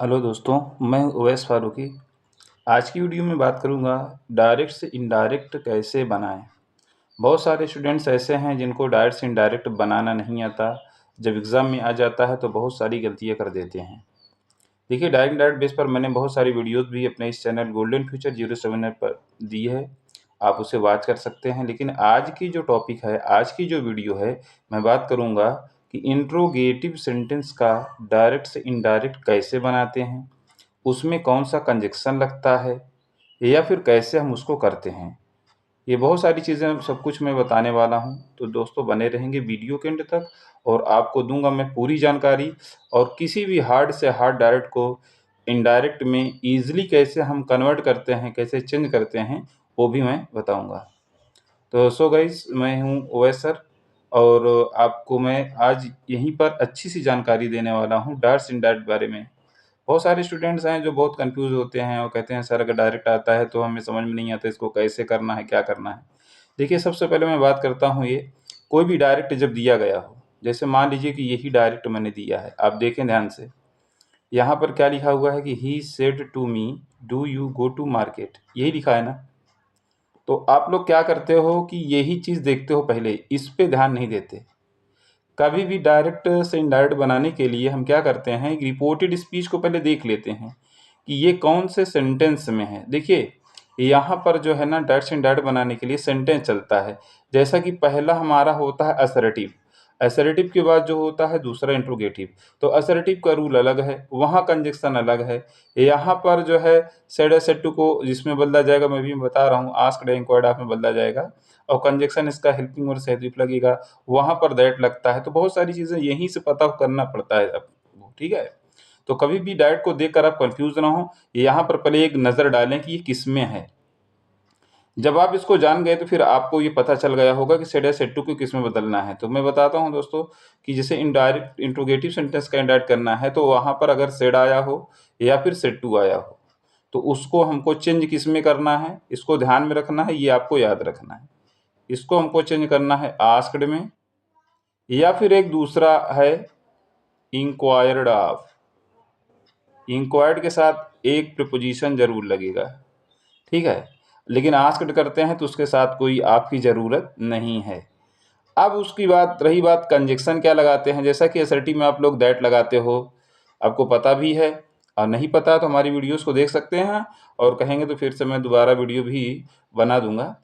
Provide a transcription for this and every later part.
Hello दोस्तों, मैं उवैस फारूकी। आज की वीडियो में बात करूंगा डायरेक्ट से इनडायरेक्ट कैसे बनाएं। बहुत सारे स्टूडेंट्स ऐसे हैं जिनको डायरेक्ट से इनडायरेक्ट बनाना नहीं आता। जब एग्ज़ाम में आ जाता है तो बहुत सारी गलतियां कर देते हैं। देखिए, डायरेक्ट इनडायरेक्ट बेस पर मैंने बहुत सारी वीडियोस भी अपने इस चैनल गोल्डन फ्यूचर 07 पर दी है। आप उसे वॉच कर सकते हैं। लेकिन आज की जो टॉपिक है, आज की जो वीडियो है, मैं बात करूंगा कि इंट्रोगेटिव सेंटेंस का डायरेक्ट से इनडायरेक्ट कैसे बनाते हैं, उसमें कौन-सा कंजक्शन लगता है या फिर कैसे हम उसको करते हैं। ये बहुत सारी चीज़ें सब कुछ मैं बताने वाला हूँ, तो दोस्तों बने रहेंगे वीडियो के एंड तक और आपको दूँगा मैं पूरी जानकारी। और किसी भी हार्ड से हार्ड डायरेक्ट को इनडायरेक्ट में ईज़िली कैसे हम कन्वर्ट करते हैं, कैसे चेंज करते हैं, वो भी मैं बताऊँगा। तो सो गाइस, मैं हूँ ओवैस सर और आपको मैं आज यहीं पर अच्छी सी जानकारी देने वाला हूँ डायरेक्ट इनडायरेक्ट बारे में। बहुत सारे स्टूडेंट्स हैं जो बहुत कंफ्यूज होते हैं और कहते हैं सर अगर डायरेक्ट आता है तो हमें समझ में नहीं आता इसको कैसे करना है, क्या करना है। देखिए, सबसे पहले मैं बात करता हूँ ये कोई भी डायरेक्ट जब दिया गया हो, जैसे मान लीजिए कि यही डायरेक्ट मैंने दिया है, आप देखें ध्यान से। यहाँ पर क्या लिखा हुआ है कि he said to me do you go to market, यही लिखा है ना। तो आप लोग क्या करते हो कि यही चीज़ देखते हो, पहले इस पे ध्यान नहीं देते। कभी भी डायरेक्ट से इनडायरेक्ट बनाने के लिए हम क्या करते हैं, रिपोर्टेड स्पीच को पहले देख लेते हैं कि ये कौन से सेंटेंस में है। देखिए, यहाँ पर जो है ना, डायरेक्ट से इनडायरेक्ट बनाने के लिए सेंटेंस चलता है। जैसा कि पहला हमारा होता है असर्टिव, असर्टिव के बाद जो होता है दूसरा इंट्रोगेटिव। तो असर्टिव का रूल अलग है, वहाँ कंजक्शन अलग है। यहाँ पर जो है सेड सेड टू को जिसमें बदला जाएगा, मैं भी बता रहा हूँ, आस्क्ड इंक्वायर्ड ऑफ में बदला जाएगा और कंजक्शन इसका हेल्पिंग और सहेतुक लगेगा, वहाँ पर दैट लगता है। तो बहुत सारी चीज़ें यहीं से पता करना पड़ता है आपको, ठीक है। तो कभी भी डायरेक्ट को देखकर आप कंफ्यूज ना हो, यहाँ पर पहले एक नज़र डालें कि ये किस में है। जब आप इसको जान गए तो फिर आपको ये पता चल गया होगा कि सेड या सेड टू को किस में बदलना है। तो मैं बताता हूँ दोस्तों कि जैसे इनडायरेक्ट इंट्रोगेटिव सेंटेंस का इनडायरेक्ट करना है, तो वहाँ पर अगर सेड आया हो या फिर सेड टू आया हो, तो उसको हमको चेंज किस में करना है, इसको ध्यान में रखना है, ये आपको याद रखना है। इसको हमको चेंज करना है आस्क्ड में, या फिर एक दूसरा है इंक्वायर्ड ऑफ। इंक्वायर्ड के साथ एक प्रीपोजिशन जरूर लगेगा, ठीक है। लेकिन आस्क्ड करते हैं तो उसके साथ कोई आपकी ज़रूरत नहीं है। अब उसकी बात रही, बात कंजक्शन क्या लगाते हैं। जैसा कि असर्टिव में आप लोग दैट लगाते हो, आपको पता भी है, और नहीं पता तो हमारी वीडियोस को देख सकते हैं, और कहेंगे तो फिर से मैं दोबारा वीडियो भी बना दूंगा।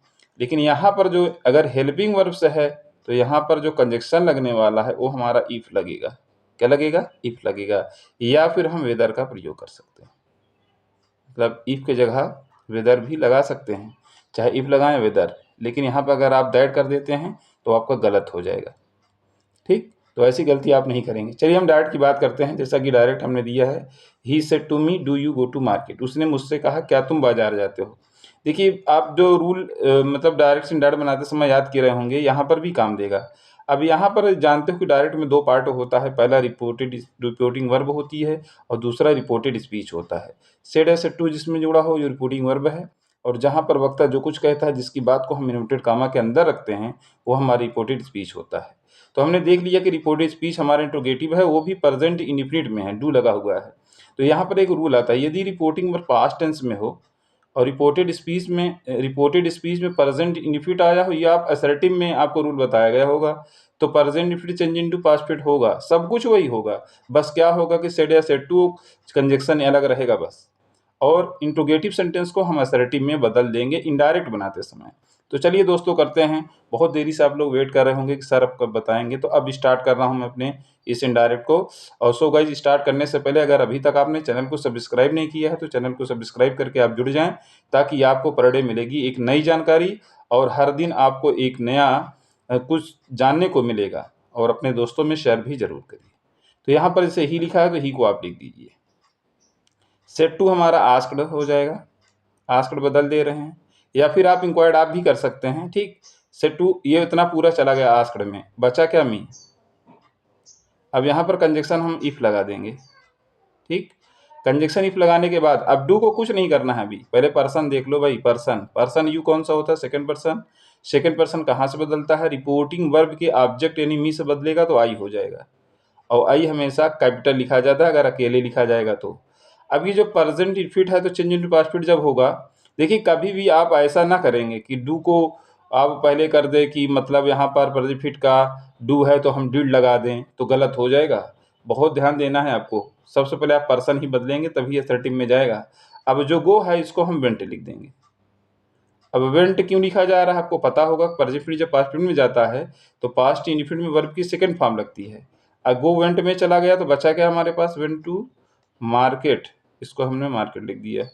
लेकिन यहाँ पर जो अगर हेल्पिंग वर्ब से है, तो यहाँ पर जो कंजक्शन लगने वाला है वो हमारा इफ लगेगा। क्या लगेगा? इफ लगेगा। या फिर हम वेदर का प्रयोग कर सकते हैं, मतलब इफ की जगह वेदर भी लगा सकते हैं, चाहे इफ लगाएं वेदर। लेकिन यहाँ पर अगर आप दैट कर देते हैं तो आपका गलत हो जाएगा, ठीक। तो ऐसी गलती आप नहीं करेंगे। चलिए हम डायरेक्ट की बात करते हैं। जैसा कि डायरेक्ट हमने दिया है, he said to me do you go to market, उसने मुझसे कहा क्या तुम बाजार जाते हो। देखिए, आप जो रूल मतलब डायरेक्ट से इनडायरेक्ट बनाते समय याद किए रहे होंगे, यहाँ पर भी काम देगा। अब यहाँ पर जानते हो कि डायरेक्ट में दो पार्ट होता है, पहला रिपोर्टिंग वर्ब होती है और दूसरा रिपोर्टेड स्पीच होता है। सेड है सेड टू जिसमें जुड़ा हो जो रिपोर्टिंग वर्ब है, और जहाँ पर वक्ता जो कुछ कहता है, जिसकी बात को हम इन्वर्टेड कामा के अंदर रखते हैं, वो हमारा रिपोर्टेड स्पीच होता है। तो हमने देख लिया कि रिपोर्टेड स्पीच हमारा इंट्रोगेटिव है, वो भी प्रेजेंट इंडिफिनिट में है, डू लगा हुआ है। तो यहाँ पर एक रूल आता है, यदि रिपोर्टिंग वर्ब पास्ट टेंस में हो और रिपोर्टेड स्पीच में प्रेजेंट इंडिफिनिट आया हो, या आप असर्टिव में आपको रूल बताया गया होगा, तो present indefinite change into past perfect होगा, सब कुछ वही होगा। बस क्या होगा कि सेड या सेड टू कंजक्शन अलग रहेगा बस। और इंट्रोगेटिव सेंटेंस को हम असर्टिव में बदल देंगे इनडायरेक्ट बनाते समय। तो चलिए दोस्तों करते हैं। बहुत देरी से आप लोग वेट कर रहे होंगे कि सर अब कब बताएंगे, तो अब स्टार्ट कर रहा हूं मैं अपने इस इनडायरेक्ट को। और सो गाइज, स्टार्ट करने से पहले अगर अभी तक आपने चैनल को सब्सक्राइब नहीं किया है तो चैनल को सब्सक्राइब करके आप जुड़ जाएं, ताकि आपको पर डे मिलेगी एक नई जानकारी और हर दिन आपको एक नया कुछ जानने को मिलेगा। और अपने दोस्तों में शेयर भी जरूर करिए। तो यहाँ पर जैसे ही लिखा है तो ही को आप लिख दीजिए। सेट टू हमारा आस्क्ड हो जाएगा, आस्क्ड बदल दे रहे हैं, या फिर आप इंक्वायर्ड आप भी कर सकते हैं, ठीक। सेट टू ये इतना पूरा चला गया आस्क्ड में, बचा क्या मी। अब यहाँ पर कंजक्शन हम इफ लगा देंगे, ठीक। कंजक्शन इफ लगाने के बाद अब डू को कुछ नहीं करना है। अभी पहले पर्सन देख लो भाई, पर्सन पर्सन यू कौन सा होता है, सेकंड पर्सन। सेकंड पर्सन कहाँ से बदलता है, रिपोर्टिंग वर्ब के ऑब्जेक्ट यानी मी से बदलेगा तो आई हो जाएगा, और आई हमेशा कैपिटल लिखा जाता है अगर अकेले लिखा जाएगा तो। अब ये जो प्रेजेंट इनफिनिट है तो चेंज इनटू पास्ट इनफिनिट जब होगा, देखिए कभी भी आप ऐसा ना करेंगे कि डू को आप पहले कर दे कि मतलब यहाँ पर प्रेजेंट इनफिनिट का डू है तो हम डिड लगा दें, तो गलत हो जाएगा। बहुत ध्यान देना है आपको। सबसे पहले आप पर्सन ही बदलेंगे तभी असर्टिव में जाएगा। अब जो गो है इसको हम वेंट लिख देंगे। अब वेंट क्यों लिखा जा रहा है आपको पता होगा, प्रेजेंट इनफिनिट जब पास्ट इनफिनिट में जाता है तो पास्ट इनफिनिट में वर्ब की सेकंड फॉर्म लगती है। अब गो वेंट में चला गया तो बचा क्या हमारे पास, वेंट टू मार्केट, इसको हमने मार्केट लिख दिया।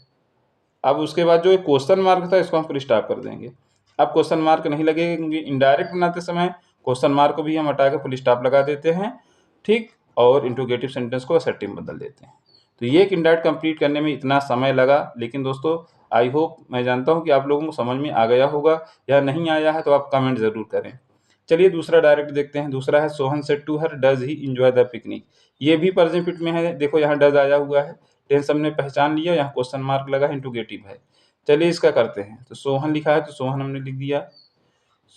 अब उसके बाद जो एक क्वेश्चन मार्क था इसको हम फुल स्टॉप कर देंगे। अब क्वेश्चन मार्क नहीं लगेगा क्योंकि इनडायरेक्ट बनाते समय क्वेश्चन मार्क को भी हम हटा के फुल स्टॉप लगा देते हैं, ठीक, और इंट्रोगेटिव सेंटेंस को असर्टिव बदल देते हैं। तो ये एक इनडायरेक्ट कंप्लीट करने में इतना समय लगा, लेकिन दोस्तों आई होप, मैं जानता हूँ कि आप लोगों को समझ में आ गया होगा, या नहीं आया है तो आप कमेंट ज़रूर करें। चलिए दूसरा डायरेक्ट देखते हैं। दूसरा है Sohan said to her does he enjoy the picnic. ये भी प्रेजेंट फिट में है, देखो यहाँ डज आया हुआ है, टेंस हमने पहचान लिया, यहाँ क्वेश्चन मार्क लगा है, इंट्रोगेटिव है। चलिए इसका करते हैं। तो सोहन लिखा है तो सोहन हमने लिख दिया।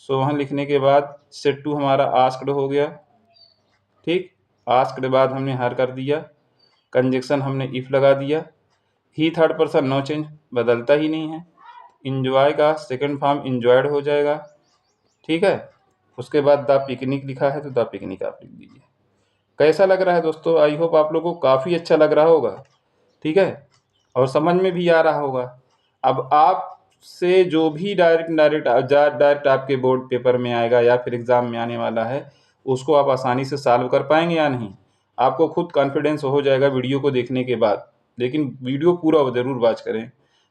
सोहन लिखने के बाद सेड टू हमारा आस्क्ड हो गया, ठीक, आस्क्ड के बाद हमने हर कर दिया, कंजक्शन हमने इफ लगा दिया, ही थर्ड पर्सन नो चेंज, बदलता ही नहीं है, इंजॉय का सेकंड फॉर्म इंजॉयड हो जाएगा, ठीक है। उसके बाद द पिकनिक लिखा है तो द पिकनिक आप लिख दीजिए। कैसा लग रहा है दोस्तों, आई होप आप लोगों को काफ़ी अच्छा लग रहा होगा, ठीक है, और समझ में भी आ रहा होगा। अब आपसे जो भी डायरेक्ट आपके बोर्ड पेपर में आएगा या फिर एग्ज़ाम में आने वाला है, उसको आप आसानी से सॉल्व कर पाएंगे या नहीं, आपको खुद कॉन्फिडेंस हो जाएगा वीडियो को देखने के बाद। लेकिन वीडियो पूरा ज़रूर वॉच करें।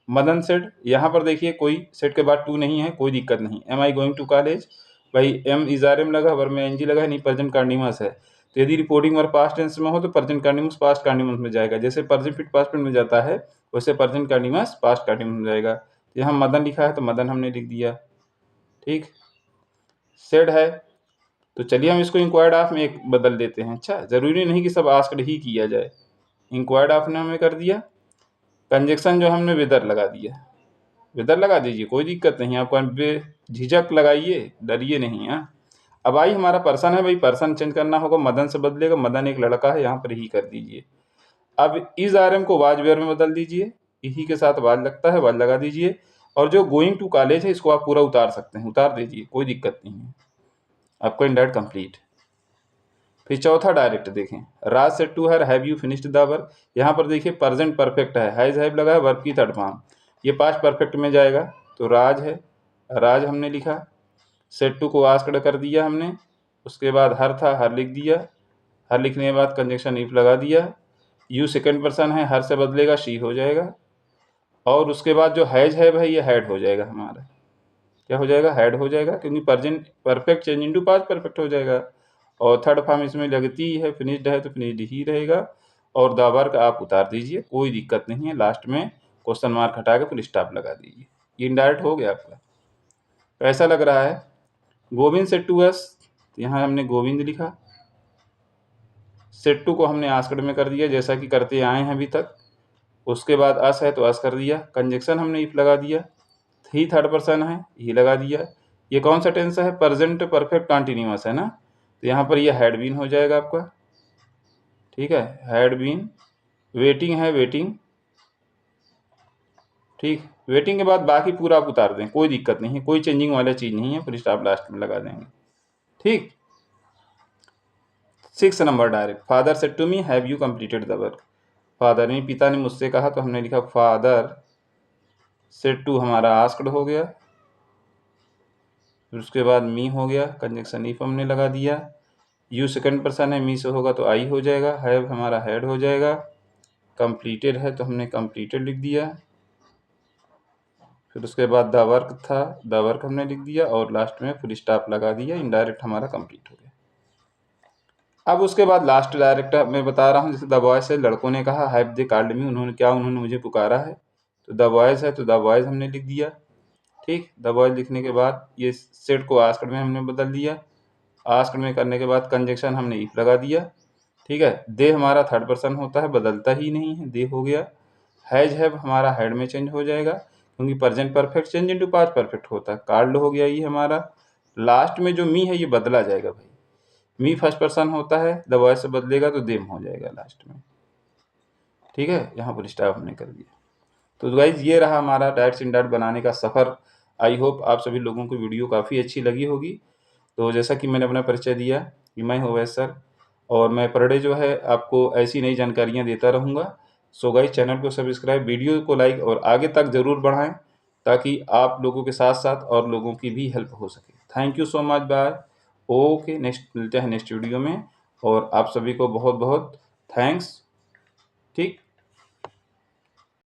मदन सेट, यहाँ पर देखिए कोई सेट के बाद टू नहीं है, कोई दिक्कत नहीं। Am I going to college, भाई एम इज़ार एम लगा, वर्ब में एनजी लगा है, नहीं प्रेजेंट कंटिन्यूअस है। तो यदि रिपोर्टिंग वर्ब पास्ट टेंस में हो तो प्रेजेंट कंटिन्यूअस पास्ट कंटिन्यूअस में जाएगा, जैसे प्रेजेंट फिट पास्ट में जाता है वैसे प्रेजेंट कंटिन्यूअस पास्ट कंटिन्यूअस में जाएगा। तो यहाँ मदन लिखा है तो मदन हमने लिख दिया, ठीक। सेड है तो चलिए हम इसको इंक्वायर्ड ऑफ में एक बदल देते हैं। अच्छा, जरूरी नहीं कि सब आस्क्ड ही किया जाए। इंक्वायर्ड ऑफ ने हमें कर दिया, कंजक्शन जो हमने वेदर लगा दिया, वेदर लगा दीजिए, कोई दिक्कत नहीं, आपको बेझिझक लगाइए, डरिए नहीं। हाँ, अब आई हमारा पर्सन है, भाई पर्सन चेंज करना होगा, मदन से बदलेगा, मदन एक लड़का है, यहाँ पर ही कर दीजिए। अब इस आर एम को वाज वेयर में बदल दीजिए, इसी के साथ वाज लगता है, वाज लगा दीजिए। और जो गोइंग टू कॉलेज है इसको आप पूरा उतार सकते हैं, उतार दीजिए, कोई दिक्कत नहीं है, आपको इंडायरेक्ट कंप्लीट। फिर चौथा डायरेक्ट देखें, Raj said to her have you finished the work. यहाँ पर देखिए प्रेजेंट परफेक्ट है, हैज हैव लगा है, वर्ब की थर्ड फॉर्म, ये पास्ट परफेक्ट में जाएगा, तो राज है, राज हमने लिखा। सेड टू को आस्क्ड कर दिया हमने, उसके बाद हर था, हर लिख दिया, हर लिखने के बाद कंजक्शन इफ लगा दिया। यू सेकंड पर्सन है, हर से बदलेगा शी हो जाएगा। और उसके बाद जो हैज है भाई ये हैड हो जाएगा हमारा, क्या हो जाएगा, हैड हो जाएगा, क्योंकि present perfect change into past perfect हो जाएगा। और थर्ड फॉर्म इसमें लगती ही है, फिनिश्ड है तो फिनिश्ड ही रहेगा। और द वर्क आप उतार दीजिए, कोई दिक्कत नहीं है, लास्ट में क्वेश्चन मार्क हटा के फुल स्टॉप लगा दीजिए। ये इनडायरेक्ट हो गया आपका। कैसा लग रहा है। गोविंद सेड टू अस, यहाँ हमने गोविंद लिखा, सेड टू को हमने आस्क्ड में कर दिया जैसा कि करते आए हैं अभी तक। उसके बाद अस है तो अस कर दिया, कंजक्शन हमने इफ लगा दिया, ही थर्ड पर्सन है, ही लगा दिया। ये कौन सा टेंस है, प्रेजेंट परफेक्ट कंटिन्यूअस है ना, तो यहाँ पर ये हैड बीन हो जाएगा आपका, ठीक है, हैड बीन। वेटिंग है, वेटिंग, ठीक, वेटिंग के बाद बाकी पूरा आप उतार दें, कोई दिक्कत नहीं है, कोई चेंजिंग वाला चीज़ नहीं है, फिर स्टॉप लास्ट में लगा देंगे, ठीक। 6 नंबर direct, father said to me have you completed the work. Father ने, पिता ने मुझसे कहा, तो हमने लिखा फादर सेड टू, हमारा आस्क्ड हो गया, फिर उसके बाद मी हो गया, कंजक्शन इफ हमने लगा दिया। यू सेकंड पर्सन है, मी से होगा तो आई हो जाएगा, हैव हमारा हैड हो जाएगा। कंप्लीटेड है तो हमने कंप्लीटेड लिख दिया, फिर उसके बाद द वर्क था, द वर्क हमने लिख दिया, और लास्ट में फुल स्टॉप लगा दिया, इनडायरेक्ट हमारा कंप्लीट हो गया। अब उसके बाद लास्ट डायरेक्ट मैं बता रहा हूँ, जैसे द बॉयज है, लड़कों ने कहा हैव दे कॉल्ड मी, उन्होंने मुझे पुकारा है, तो द बॉयज है तो द बॉयज हमने लिख दिया, ठीक। द बॉयज लिखने के बाद ये सेट को आस्क्ड में हमने बदल दिया, आस्क्ड में करने के बाद कंजक्शन हमने इफ लगा दिया, ठीक है। दे हमारा थर्ड पर्सन होता है, बदलता ही नहीं है, दे हो गया। हैज हैव हमारा हैड में चेंज हो जाएगा, क्योंकि present perfect change into past perfect होता है, कार्ड हो गया ये हमारा। लास्ट में जो मी है ये बदला जाएगा भाई, मी फर्स्ट पर्सन होता है, द वॉइस से बदलेगा तो देम हो जाएगा लास्ट में, ठीक है, यहाँ पर स्टॉप हमने कर दिया। तो गाइज ये रहा हमारा डायरेक्ट इंडायरेक्ट बनाने का सफ़र। आई होप आप सभी लोगों को वीडियो काफ़ी अच्छी लगी होगी। तो जैसा कि मैंने अपना परिचय दिया कि मैं हूँ अवैस सर, और मैं पर डे जो है आपको ऐसी नई जानकारियाँ देता रहूँगा। सो गाइज चैनल को सब्सक्राइब, वीडियो को लाइक और आगे तक ज़रूर बढ़ाएं, ताकि आप लोगों के साथ साथ और लोगों की भी हेल्प हो सके। Thank you so much, bye. Okay, next मिलते हैं नेक्स्ट वीडियो में, और आप सभी को बहुत बहुत थैंक्स। ठीक।